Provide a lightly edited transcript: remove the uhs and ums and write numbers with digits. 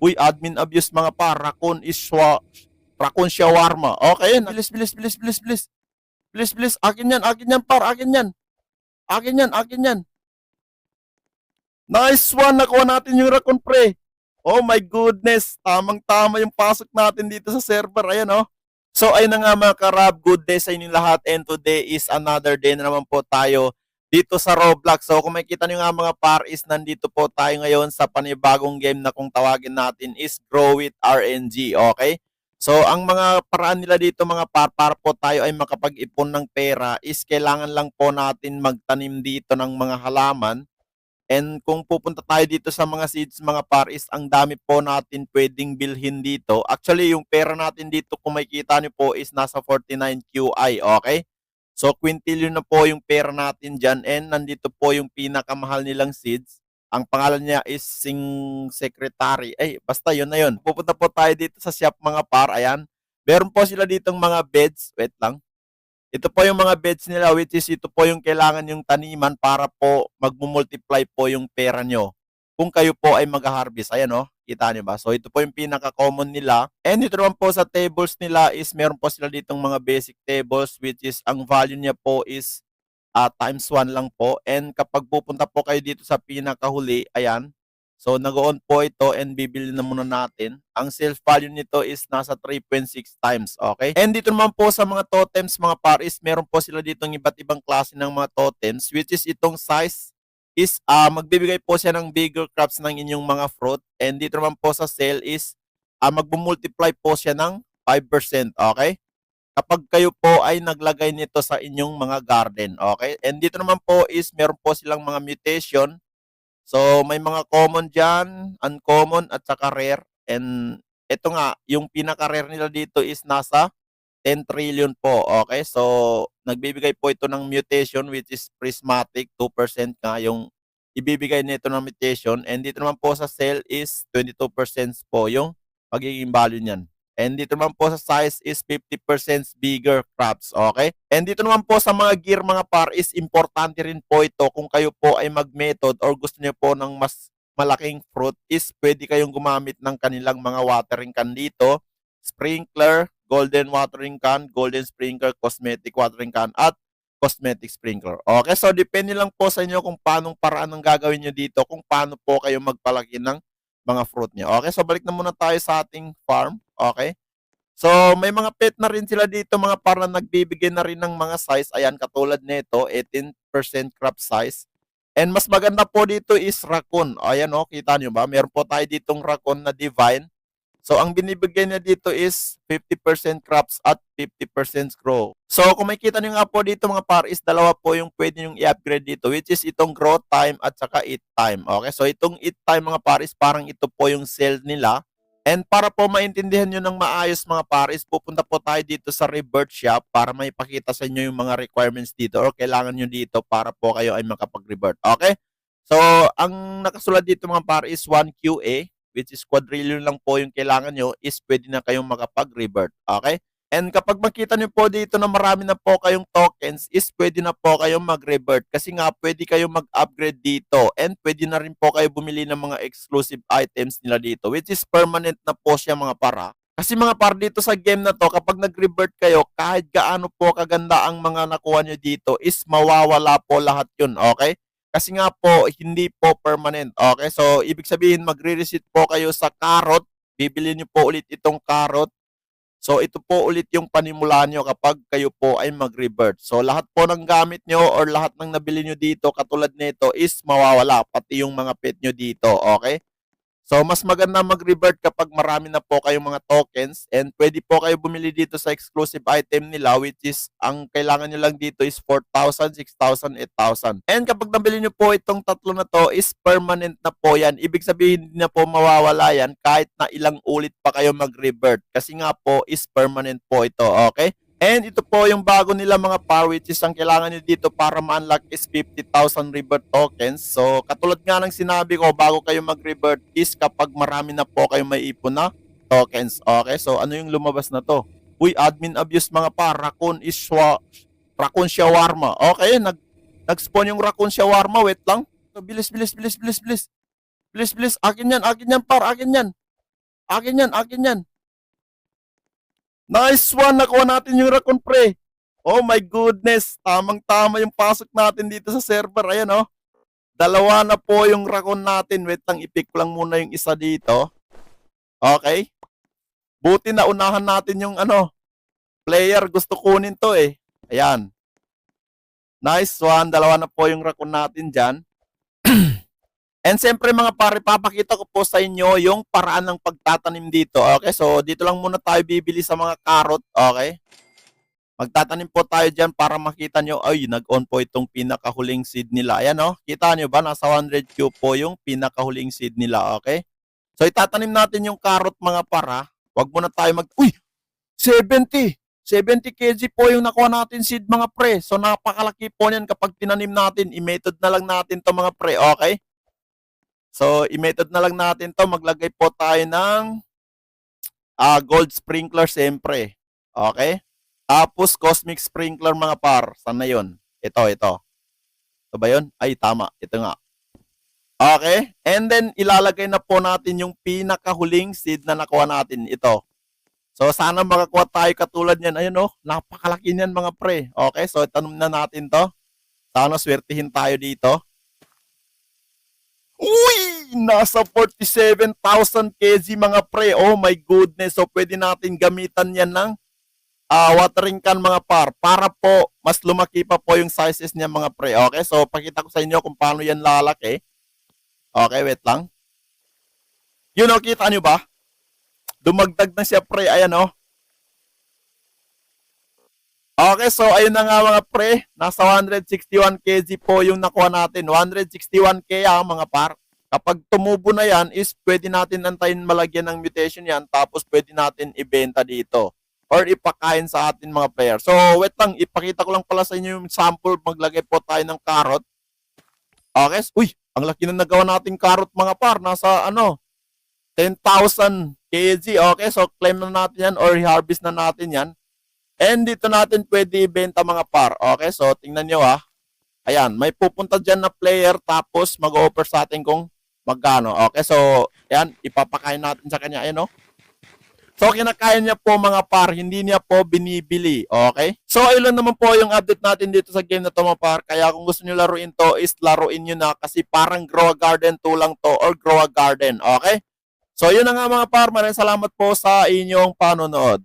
Uy, admin abuse mga par. Raccoon shawarma. Okay, bilis, bilis, bilis, bilis, bilis. Bilis, bilis. Akin yan par, akin yan. Akin yan, akin yan. Nice one, nakuha natin yung raccoon pre. Oh my goodness, tamang-tama yung pasok natin dito sa server. Ayan oh. So ayun na nga mga karab, good day sa inyong lahat and today is another day na naman po tayo dito sa Roblox. So kung makikita nyo nga mga par is nandito po tayo ngayon sa panibagong game na kung tawagin natin is Grow with RNG, okay? So ang mga paraan nila dito mga par, para po tayo ay makapag-ipon ng pera is kailangan lang po natin magtanim dito ng mga halaman. And kung pupunta tayo dito sa mga seeds, mga par, is ang dami po natin pwedeng bilhin dito. Actually, yung pera natin dito, kung makikita niyo po, is nasa 49 QI, okay? So, quintillion na po yung pera natin dyan. And nandito po yung pinakamahal nilang seeds. Ang pangalan niya is Sing Secretary. Ay, basta yun na yun. Pupunta po tayo dito sa shop, mga par. Ayan. Meron po sila ditong mga beds. Wait lang. Ito po yung mga beds nila, which is ito po yung kailangan yung taniman para po magmumultiply po yung pera nyo kung kayo po ay mag-harvest. Ayan o, kita nyo ba? So ito po yung pinaka-common nila. And ito naman po sa tables nila is meron po sila ditong mga basic tables, which is ang value niya po is times 1 lang po. And kapag pupunta po kayo dito sa pinakahuli, ayan, so nag-on po ito and bibili na muna natin. Ang sales value nito is nasa 3.6 times, okay? And dito naman po sa mga totems, mga paris, meron po sila dito ng iba't ibang klase ng mga totems, which is itong size is magbibigay po siya ng bigger crops ng inyong mga fruit. And dito naman po sa sale is mag-multiply po siya ng 5%, okay? Kapag kayo po ay naglagay nito sa inyong mga garden, okay? And dito naman po is meron po silang mga mutation. So, may mga common dyan, uncommon, at saka rare. And ito nga, yung pinaka-rare nila dito is nasa 10 trillion po. Okay, so nagbibigay po ito ng mutation which is prismatic, 2% nga yung ibibigay nito ng mutation. And dito naman po sa cell is 22% po yung magiging value niyan. And dito naman po sa size is 50% bigger crops, okay? And dito naman po sa mga gear mga par is importante rin po ito kung kayo po ay mag-method or gusto niyo po ng mas malaking fruit is pwede kayong gumamit ng kanilang mga watering can dito. Sprinkler, golden watering can, golden sprinkler, cosmetic watering can, at cosmetic sprinkler. Okay, so depende lang po sa inyo kung paanong paraan ang gagawin nyo dito, kung paano po kayo magpalaki ng mga fruit nyo. Okay, so balik na muna tayo sa ating farm. Okay, so may mga pet na rin sila dito mga para nagbibigay na rin ng mga size. Ayan, katulad nito, 18% crop size. And mas maganda po dito is raccoon. Ayan o, kita nyo ba? Meron po tayo ditong raccoon na divine. So, ang binibigay niya dito is 50% crops at 50% grow. So, kung makikita niyo nga po dito mga par is dalawa po yung pwede nyo i-upgrade dito, which is itong grow time at saka eat time. Okay, so itong eat time mga par is parang ito po yung sell nila. And para po maintindihan nyo ng maayos mga par is pupunta po tayo dito sa rebirth shop para may pakita sa inyo yung mga requirements dito or kailangan nyo dito para po kayo ay makapag-rebirth. Okay, so ang nakasulat dito mga par is 1QA, which is quadrillion lang po yung kailangan nyo, is pwede na kayong makapag-revert. Okay? And kapag makita nyo po dito na marami na po kayong tokens, is pwede na po kayong mag-revert. Kasi nga, pwede kayong mag-upgrade dito. And pwede na rin po kayo bumili ng mga exclusive items nila dito, which is permanent na po siya mga para. Kasi mga par dito sa game na to, kapag nag-revert kayo, kahit gaano po kaganda ang mga nakuha nyo dito, is mawawala po lahat yun. Okay? Kasi nga po, hindi po permanent. Okay, so ibig sabihin magre-reset po kayo sa carrot. Bibili niyo po ulit itong carrot. So ito po ulit yung panimula nyo kapag kayo po ay mag-revert. So lahat po ng gamit nyo or lahat ng nabili nyo dito katulad nito is mawawala. Pati yung mga pet nyo dito. Okay? So, mas maganda mag-revert kapag marami na po kayong mga tokens and pwede po kayo bumili dito sa exclusive item nila which is ang kailangan nyo lang dito is 4,000, 6,000, 8,000. And kapag nabili nyo po itong tatlo na to is permanent na po yan. Ibig sabihin hindi na po mawawala yan kahit na ilang ulit pa kayo mag-revert kasi nga po is permanent po ito. Okay? And ito po yung bago nila mga par which is ang kailangan nyo dito para ma-unlock is 50,000 rebirth tokens. So katulad nga ng sinabi ko bago kayo mag-rebirth is kapag marami na po kayo may ipon na tokens. Okay, so ano yung lumabas na to? Uy, admin abuse mga par. Raccoon shawarma. Okay, nag-spawn yung raccoon shawarma. Wait lang. So, bilis, bilis, bilis, bilis, bilis. Bilis, bilis. Akin yan par. Akin yan. Akin yan, akin yan. Nice one, nakuha natin yung raccoon, pre. Oh my goodness, tamang-tama yung pasok natin dito sa server. Ayan, oh. Dalawa na po yung raccoon natin. Wait lang, i-pick ko lang muna yung isa dito. Okay. Buti na unahan natin yung player. Gusto kunin to eh. Ayan. Nice one. Dalawa na po yung raccoon natin dyan. And siyempre mga pare, papakita ko po sa inyo yung paraan ng pagtatanim dito. Okay, so dito lang muna tayo bibili sa mga carrot. Okay. Magtatanim po tayo dyan para makita nyo, ay, nag-on po itong pinakahuling seed nila. Ayan, oh. Kita nyo ba? Nasa 100Q po yung pinakahuling seed nila. Okay. So itatanim natin yung carrot mga para. Wag muna tayo Uy! 70! 70 kg po yung nakuha natin seed mga pre. So napakalaki po niyan kapag tinanim natin. I-method na lang natin to mga pre. Okay? So i-method na lang natin to. Maglagay po tayo ng gold sprinkler siyempre. Okay? Tapos cosmic sprinkler mga par. Saan na yun? Ito. Ito ba yun? Ay tama. Ito nga. Okay? And then ilalagay na po natin yung pinakahuling seed na nakuha natin. Ito. So sana makakuha tayo katulad niyan. Ayun oh, napakalaki niyan mga pre. Okay, so tanong na natin to. Sana swertihin tayo dito. Uy! Nasa 47,000 kg mga pre. Oh my goodness. So pwede natin gamitan yan ng watering can mga par. Para po mas lumaki pa po yung sizes niya mga pre. Okay, so pakita ko sa inyo kung paano yan lalaki. Okay, wait lang. Yun oh, kita nyo ba? Dumagdag na siya pre, ayan oh. Okay, so ayun na nga mga pre, nasa 161 kg po yung nakuha natin. 161k mga par. Kapag tumubo na yan is pwede natin antayin malagyan ng mutation yan tapos pwede natin ibenta dito or ipakain sa atin mga player. So wait lang, ipakita ko lang pala sa inyo yung sample. Maglagay po tayo ng carrot. Okay, uy, ang laki na nagawa nating carrot mga par. Nasa 10,000 kg. Okay, so claim na natin yan or harvest na natin yan. And dito natin pwede ibenta mga par. Okay, so tingnan nyo Ayan, may pupunta dyan na player tapos mag-offer sa atin kung magkano. Okay, so yan, ipapakain natin sa kanya. Ayan So kinakain niya po mga par, hindi niya po binibili. Okay? So ayun lang naman po yung update natin dito sa game na to mga par. Kaya kung gusto niyo laruin to is laruin nyo na kasi parang Grow a Garden 2 lang to or Grow a Garden. Okay? So yun na nga mga par, maraming salamat po sa inyong panonood.